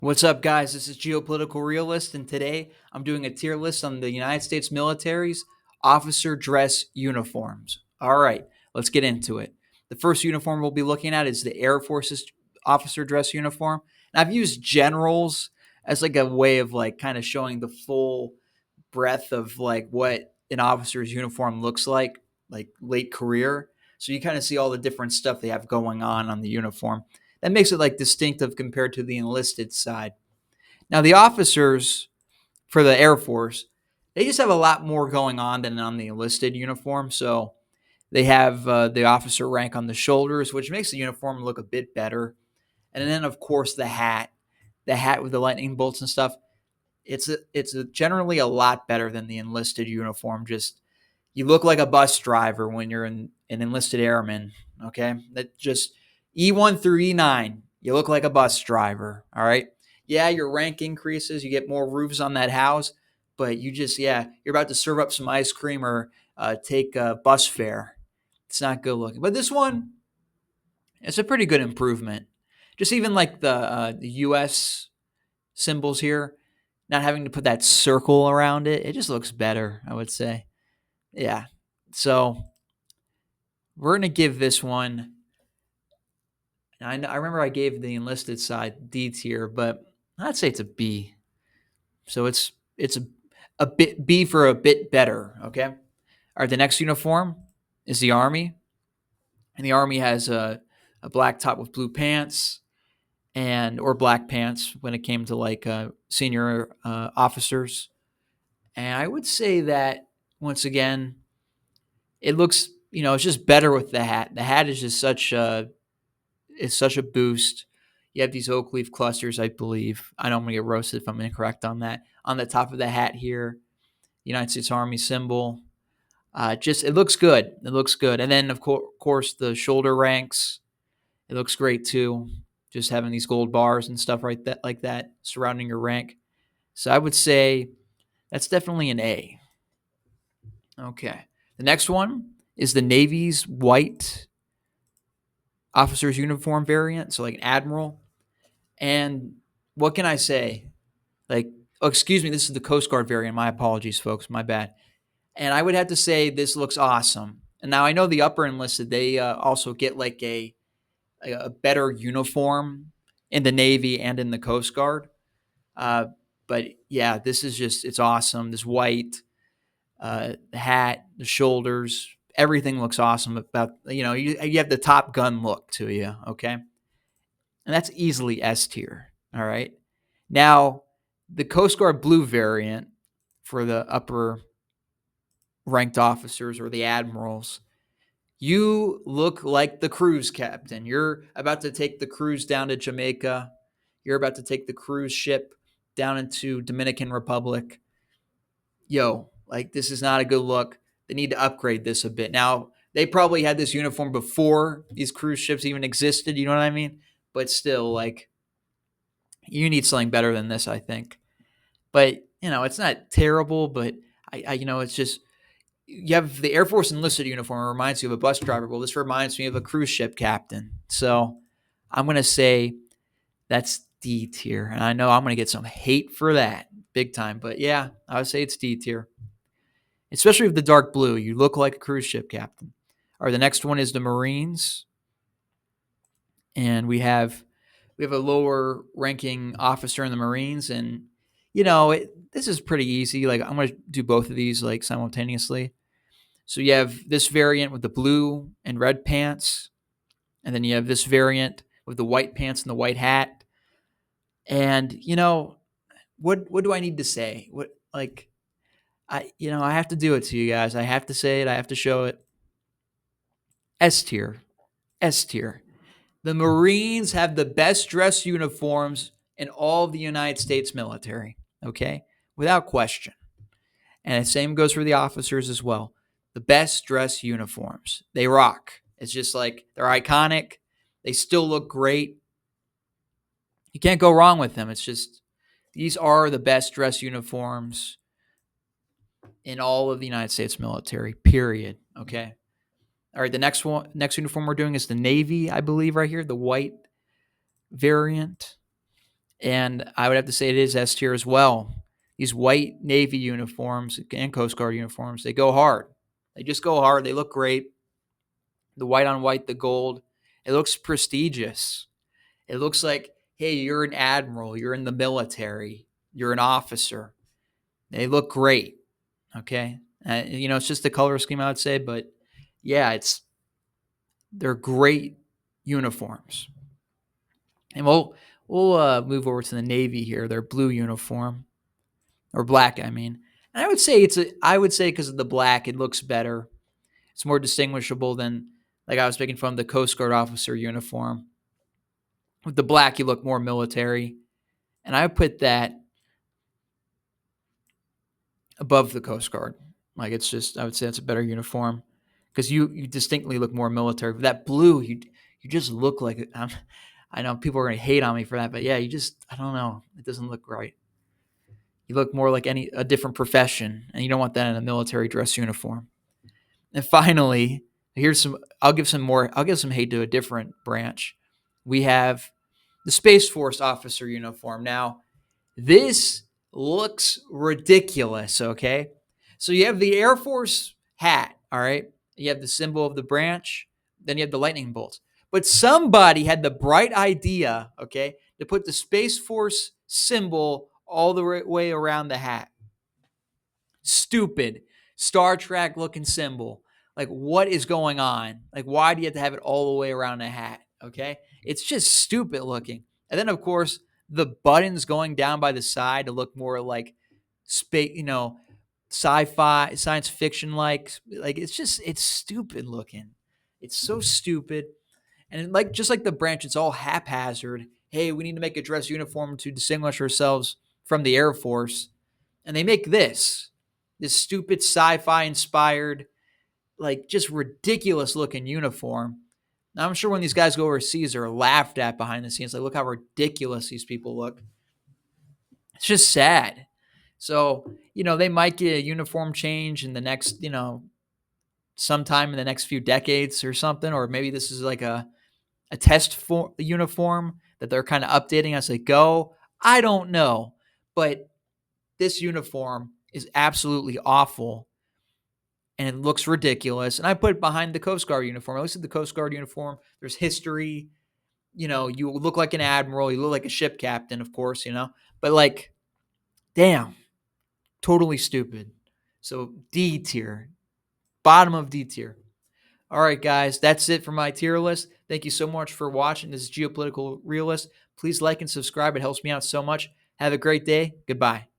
What's up, guys? This is Geopolitical Realist, and today I'm doing a tier list on the United States military's officer dress uniforms. All right, let's get into it. The first uniform we'll be looking at is the Air Force's officer dress uniform. And I've used generals as like a way of like kind of showing the full breadth of like what an officer's uniform looks like late career. So you kind of see all the different stuff they have going on the uniform. That makes it like distinctive compared to the enlisted side. Now, the officers for the Air Force, they just have a lot more going on than on the enlisted uniform. So they have the officer rank on the shoulders, which makes the uniform look a bit better. And then, of course, the hat with the lightning bolts and stuff. It's generally a lot better than the enlisted uniform. Just you look like a bus driver when you're an enlisted airman. Okay, that just E1 through E9, you look like a bus driver. All right, yeah, your rank increases, you get more roofs on that house, but you're about to serve up some ice cream or take a bus fare. It's not good looking, but this one, it's a pretty good improvement. Just even like the U.S. symbols here, not having to put that circle around it, it just looks better, I would say. Yeah. So we're going to give this one. I remember I gave the enlisted side D tier, but I'd say it's a B. So it's a bit B for a bit better. Okay. All right. The next uniform is the Army, and the Army has a black top with blue pants and or black pants when it came to like senior officers. And I would say that once again, it looks, it's just better with the hat. The hat is just such a boost. You have these oak leaf clusters, I believe. I know I'm gonna get roasted if I'm incorrect on that. On the top of the hat here, United States Army symbol. Just it looks good. It looks good. And then of course the shoulder ranks. It looks great too. Just having these gold bars and stuff like that surrounding your rank. So I would say that's definitely an A. Okay. The next one is the Navy's white officer's uniform variant, so like an admiral. And what can I say? Like, oh, excuse me, this is the Coast Guard variant. My apologies, folks. My bad. And I would have to say this looks awesome. And now I know the upper enlisted, they also get like a better uniform in the Navy and in the Coast Guard. Uh, but yeah, this is just, it's awesome. This white, the hat, the shoulders, everything looks awesome about, you have the Top Gun look to you. Okay. And that's easily S tier. All right. Now, the Coast Guard Blue variant for the upper ranked officers or the admirals, you look like the cruise captain. You're about to take the cruise down to Jamaica. You're about to take the cruise ship down into Dominican Republic. Yo, like this is not a good look. They need to upgrade this a bit. Now, they probably had this uniform before these cruise ships even existed, you know what I mean? But still, like, you need something better than this, I think. But, it's not terrible, but it's just you have the Air Force enlisted uniform. It reminds you of a bus driver. Well, this reminds me of a cruise ship captain. So I'm going to say that's D tier. And I know I'm going to get some hate for that big time. But yeah, I would say it's D tier, especially with the dark blue. You look like a cruise ship captain. All right, the next one is the Marines. And we have a lower ranking officer in the Marines. And, this is pretty easy. Like, I'm going to do both of these like simultaneously. So you have this variant with the blue and red pants, and then you have this variant with the white pants and the white hat. And what do I need to say? What like I have to do it to you guys. I have to say it. I have to show it. S tier, S tier. The Marines have the best dress uniforms in all of the United States military. Okay, without question. And the same goes for the officers as well. The best dress uniforms. They rock. It's just like they're iconic. They still look great. You can't go wrong with them. It's just these are the best dress uniforms in all of the United States military, period. Okay. All right. The next uniform we're doing is the Navy, I believe, right here, the white variant. And I would have to say it is S tier as well. These white Navy uniforms and Coast Guard uniforms, they go hard. They just go hard. They look great. The white on white, the gold, it looks prestigious. It looks like, hey, you're an admiral, you're in the military, you're an officer. They look great. Okay. It's just the color scheme, I would say, but yeah, they're great uniforms. And we'll move over to the Navy here. Their blue uniform, or black, I mean. And I would say because of the black, it looks better. It's more distinguishable than, like I was speaking from, the Coast Guard officer uniform. With the black, you look more military. And I would put that above the Coast Guard. Like, I would say that's a better uniform because you distinctly look more military. With that blue, you just look like, I know people are going to hate on me for that, but yeah, I don't know. It doesn't look right. You look more like a different profession, and you don't want that in a military dress uniform. And finally, I'll give some hate to a different branch. We have the Space Force officer uniform. Now, this looks ridiculous, okay? So you have the Air Force hat, all right? You have the symbol of the branch, then you have the lightning bolts. But somebody had the bright idea, okay, to put the Space Force symbol all the way around the hat. Stupid Star Trek looking symbol. Like, what is going on? Like, why do you have to have it all the way around the hat? Okay. It's just stupid looking. And then, of course, the buttons going down by the side to look more like space, sci-fi, science fiction like. Like, it's stupid looking. It's so stupid. And just like the branch, it's all haphazard. Hey, we need to make a dress uniform to distinguish ourselves from the Air Force. And they make this stupid sci-fi inspired, like, just ridiculous looking uniform. Now, I'm sure when these guys go overseas, they're laughed at behind the scenes. Like, look how ridiculous these people look. It's just sad. So, they might get a uniform change in the next, sometime in the next few decades or something. Or maybe this is like a test uniform that they're kind of updating as they go. I don't know. But this uniform is absolutely awful. And it looks ridiculous. And I put it behind the Coast Guard uniform. At least at the Coast Guard uniform, there's history. You look like an admiral. You look like a ship captain, of course, But, like, damn, totally stupid. So D tier, bottom of D tier. All right, guys, that's it for my tier list. Thank you so much for watching. This is Geopolitical Realist. Please like and subscribe. It helps me out so much. Have a great day. Goodbye.